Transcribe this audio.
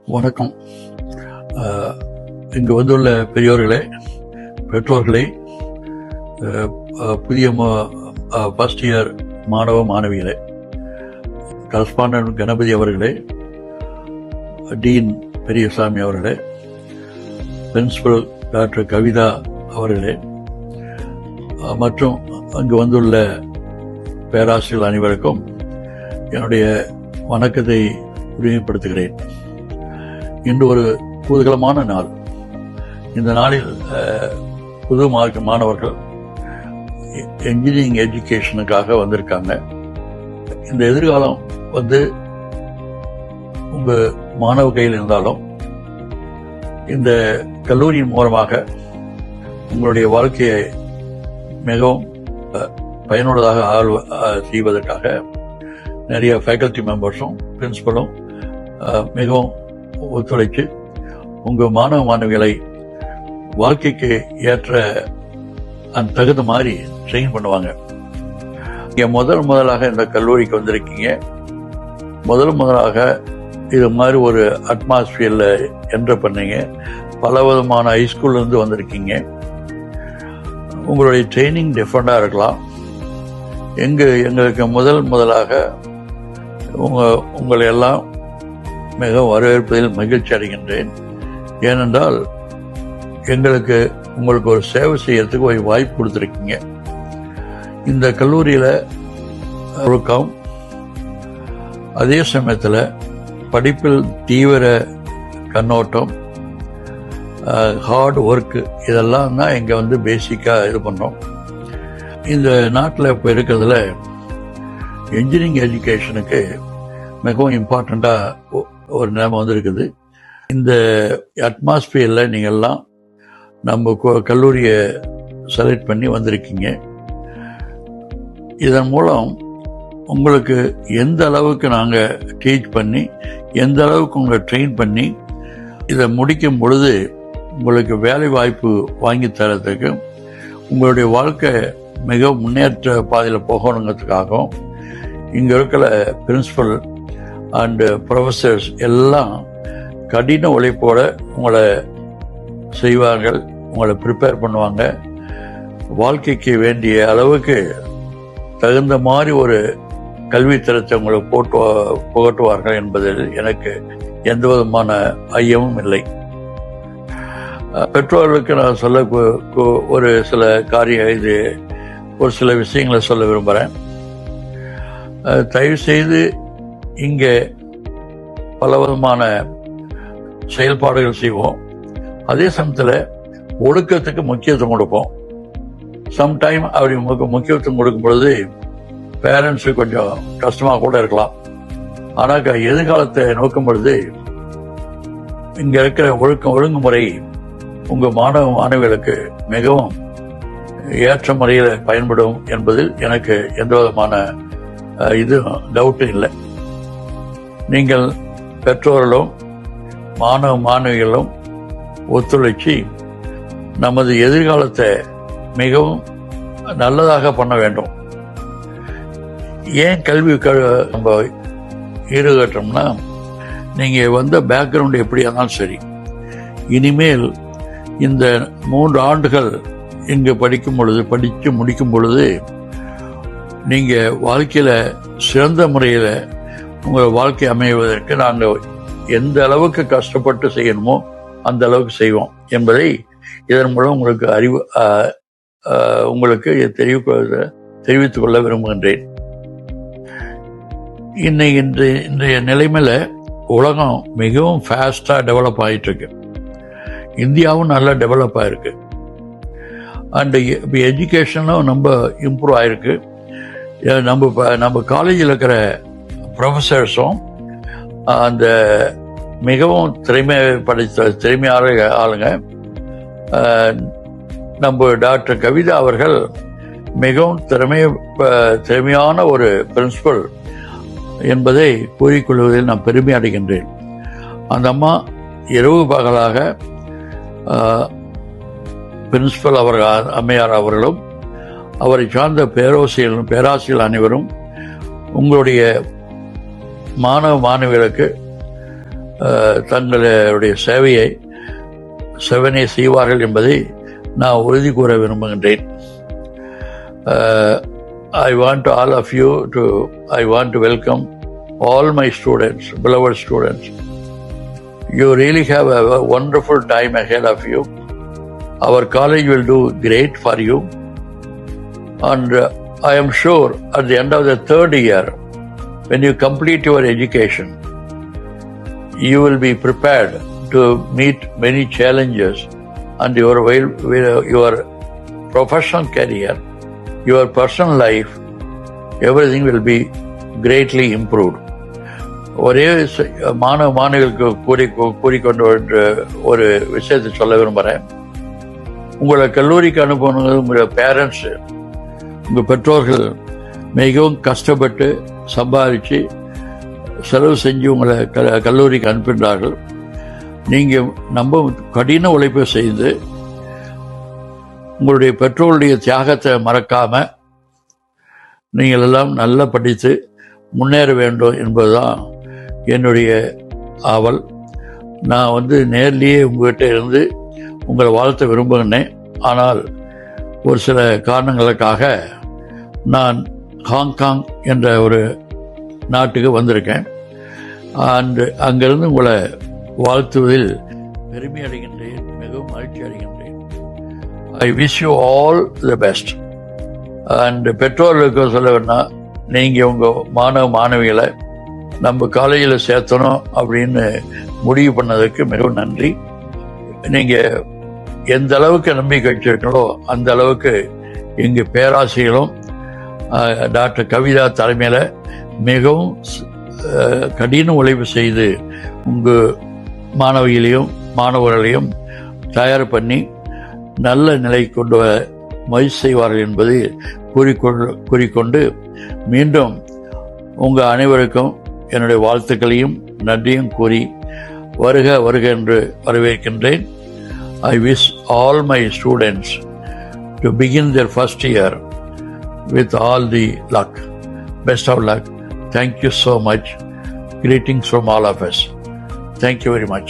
வணக்கம். இங்கு வந்துள்ள பெரியோர்களே, பெற்றோர்களே, புதிய ஃபர்ஸ்ட் இயர் மாணவ மாணவிகளே, கரஸ்பாண்டன்ட் கணபதி அவர்களே, டீன் பெரியசாமி அவர்களே, பிரின்சிபல் டாக்டர் கவிதா அவர்களே, மற்றும் அங்கு வந்துள்ள பேராசிரியர் அனைவருக்கும் என்னுடைய வணக்கத்தை உரிமைப்படுத்துகிறேன். இன்று ஒரு குதூகலமான நாள். இந்த நாளில் புது மாணவர்கள் என்ஜினியரிங் எஜுகேஷனுக்காக வந்திருக்காங்க. இந்த எதிர்காலம் உங்க மாணவ கையில் இருந்தாலும் இந்த கல்லூரியின் மூலமாக உங்களுடைய வாழ்க்கையை மிகவும் பயனுள்ளதாக செய்வதற்காக நிறைய ஃபேக்கல்டி மெம்பர்ஸும் பிரின்சிபலும் மிகவும் ஒத்துழைச்சு உங்க மாணவ மாணவிகளை வாழ்க்கைக்கு ஏற்ற அந்த தகுந்த மாதிரி ட்ரெயின் பண்ணுவாங்க. நீங்க முதலாக இந்த கல்லூரிக்கு வந்திருக்கீங்க. முதலாக இது மாதிரி ஒரு அட்மாஸ்பியர்ல என்டர் பண்ணீங்க. பல விதமான ஹைஸ்கூல்ல இருந்து வந்திருக்கீங்க. உங்களுடைய ட்ரைனிங் டிஃபரெண்டா இருக்கலாம். எங்களுக்கு முதலாக உங்களை எல்லாம் மிக வரவேற்பதில் மகிழ்ச்சி அடைகின்றேன். ஏனென்றால் உங்களுக்கு ஒரு சேவை செய்யறதுக்கு ஒரு வாய்ப்பு கொடுத்துருக்கீங்க. இந்த கல்லூரியில ஒழுக்கம், அதே சமயத்தில் படிப்பில் தீவிர கண்ணோட்டம், ஹார்ட் ஒர்க், இதெல்லாம் தான் இங்க பேசிக்கா இது பண்ணோம். இந்த நாட்டில் இப்போ இருக்கிறதுல என்ஜினியரிங் எஜுகேஷனுக்கு மிகவும் இம்பார்ட்டண்டா ஒரு நிலைமை இருக்குது. இந்த அட்மாஸ்பியர்ல நீங்கள்லாம் நம்ம கல்லூரியை செலக்ட் பண்ணி வந்திருக்கீங்க. இதன் மூலம் உங்களுக்கு எந்த அளவுக்கு நாங்கள் டீச் பண்ணி, எந்த அளவுக்கு உங்களை ட்ரெயின் பண்ணி இதை முடிக்கும் பொழுது உங்களுக்கு வேலை வாய்ப்பு வாங்கி தரத்துக்கு, உங்களுடைய வாழ்க்கை மிக முன்னேற்ற பாதையில் போகணுங்கிறதுக்காகவும் இங்க இருக்கிற பிரின்சிபல் அண்ட் ப்ரொஃபசர்ஸ் எல்லாம் கடின உழைப்போட உங்களை செய்வார்கள், உங்களை ப்ரிப்பேர் பண்ணுவாங்க. வாழ்க்கைக்கு வேண்டிய அளவுக்கு தகுந்த மாதிரி ஒரு கல்வி தரத்தை உங்களுக்கு புகட்டுவார்கள் என்பதில் எனக்கு எந்த விதமான ஐயமும் இல்லை. பெற்றோர்களுக்கு நான் சொல்ல ஒரு சில ஒரு சில விஷயங்களை சொல்ல விரும்புகிறேன். தயவு செய்து இங்கே பல விதமான செயல்பாடுகள் செய்வோம். அதே சமயத்தில் ஒழுக்கத்துக்கு முக்கியத்துவம் கொடுப்போம். சம்டைம் அப்படி முக்கியத்துவம் கொடுக்கும் பொழுது பேரண்ட்ஸுக்கு கொஞ்சம் கஷ்டமாக கூட இருக்கலாம். ஆனால் எதிர்காலத்தை நோக்கும் பொழுது இங்க இருக்கிற ஒழுங்குமுறை உங்க மாணவ மாணவிகளுக்கு மிகவும் ஏற்ற முறையில் பயன்படும் என்பதில் எனக்கு எந்த விதமான டவுட்டும் இல்லை. நீங்கள் பெற்றோர்களும் மாணவ மாணவிகளும் ஒத்துழைச்சி நமது எதிர்காலத்தை மிகவும் நல்லதாக பண்ண வேண்டும். ஏன் கல்வி நம்ம ஈடுகட்டோம்னா, நீங்க வந்த பேக்ரவுண்ட் எப்படியா இருந்தாலும் சரி, இனிமேல் இந்த 3 ஆண்டுகள் இங்கு படிச்சு முடிக்கும் பொழுது நீங்க வாழ்க்கையில சிறந்த முறையில உங்கள் வாழ்க்கை அமைவதற்கு நாங்கள் எந்த அளவுக்கு கஷ்டப்பட்டு செய்யணுமோ அந்த அளவுக்கு செய்வோம் என்பதை இதன் மூலம் உங்களுக்கு தெரிவித்துக் கொள்ள விரும்புகின்றேன். இன்றைய நிலைமையில உலகம் மிகவும் ஃபாஸ்டா டெவலப் ஆயிட்டு இருக்கு. இந்தியாவும் நல்லா டெவலப் ஆயிருக்கு. அண்ட் எஜுகேஷனும் ரொம்ப இம்ப்ரூவ் ஆயிருக்கு. நம்ம காலேஜில் இருக்கிற ப்ரொஃபஸர்ஸும் அந்த மிகவும் திறமையான ஆளுங்க. நம்ம டாக்டர் கவிதா அவர்கள் மிகவும் திறமையான ஒரு பிரின்சிபல் என்பதை கூறிக்கொள்வதில் நான் பெருமை அடைகின்றேன். அந்த அம்மா இரவு பகலாக பிரின்சிபல் அம்மையார் அவர்களும் அவரை சார்ந்த பேராசிரியர்கள் அனைவரும் உங்களுடைய மாணவ மாணவிகளுக்கு தங்களுடைய சேவையை செவனே செய்வார்கள் என்பதை நான் உறுதி கூற விரும்புகின்றேன். I want all of you I want to welcome all my students, beloved students. You really have a wonderful time ahead of you. Our college will do great for you. And I am sure at the end of the third year, when you complete your education, you will be prepared to meet many challenges, and your professional career, your personal life, everything will be greatly improved. ஒரே மாணவர்களுக்கு கூறிக்கொண்டு ஒரு விஷயத்தை சொல்ல விரும்புகிறேன். உங்களை கல்லூரிக்கு அனுப்பணும் உங்கள் பேரண்ட்ஸு, உங்கள் பெற்றோர்கள் மிகவும் கஷ்டப்பட்டு சம்பாதிச்சு செலவு செஞ்சு உங்களை கல்லூரிக்கு அனுப்பினார்கள். நீங்கள் ரொம்ப கடின உழைப்பை செய்து உங்களுடைய பெற்றோருடைய தியாகத்தை மறக்காமல் நீங்கள் எல்லாம் நல்லா படித்து முன்னேற வேண்டும் என்பதுதான் என்னுடைய ஆவல். நான் நேர்லேயே உங்கள்கிட்ட இருந்து உங்களை வாழ்த்த விரும்புகிறேன். ஆனால் ஒரு சில காரணங்களுக்காக நான் ஹாங்காங் என்ற ஒரு நாட்டுக்கு வந்திருக்கேன். அங்கிருந்து உங்களை வாழ்த்துவதில் பெருமை அடைகின்றேன், மிகவும் மகிழ்ச்சி அடைகின்றேன். I wish you all the best. And பெற்றோர்களுக்கு சொல்ல வேணால், நீங்கள் உங்கள் மாணவிகளை நம்ம காலேஜில் சேர்த்தணும் அப்படின்னு முடிவு பண்ணதுக்கு மிகவும் நன்றி. நீங்கள் எந்த அளவுக்கு நம்பிக்கை வச்சிருக்கீங்களோ அந்த அளவுக்கு எங்கள் பேராசிரியர்களும் டாக்டர் கவிதா தலைமையில் மிகவும் கடின உழைப்பு செய்து உங்கள் மாணவர்களையும் தயார் பண்ணி நல்ல நிலை கொண்டு வர முயற்சி செய்வார்கள் என்பது கூறிக்கொண்டு மீண்டும் உங்கள் அனைவருக்கும் என்னுடைய வாழ்த்துக்களையும் நன்றியும் கூறி வருக வருக என்று வரவேற்கின்றேன். I wish all my students to begin their first year with all the luck. Best of luck. Thank you so much. Greetings from all of us. Thank you very much.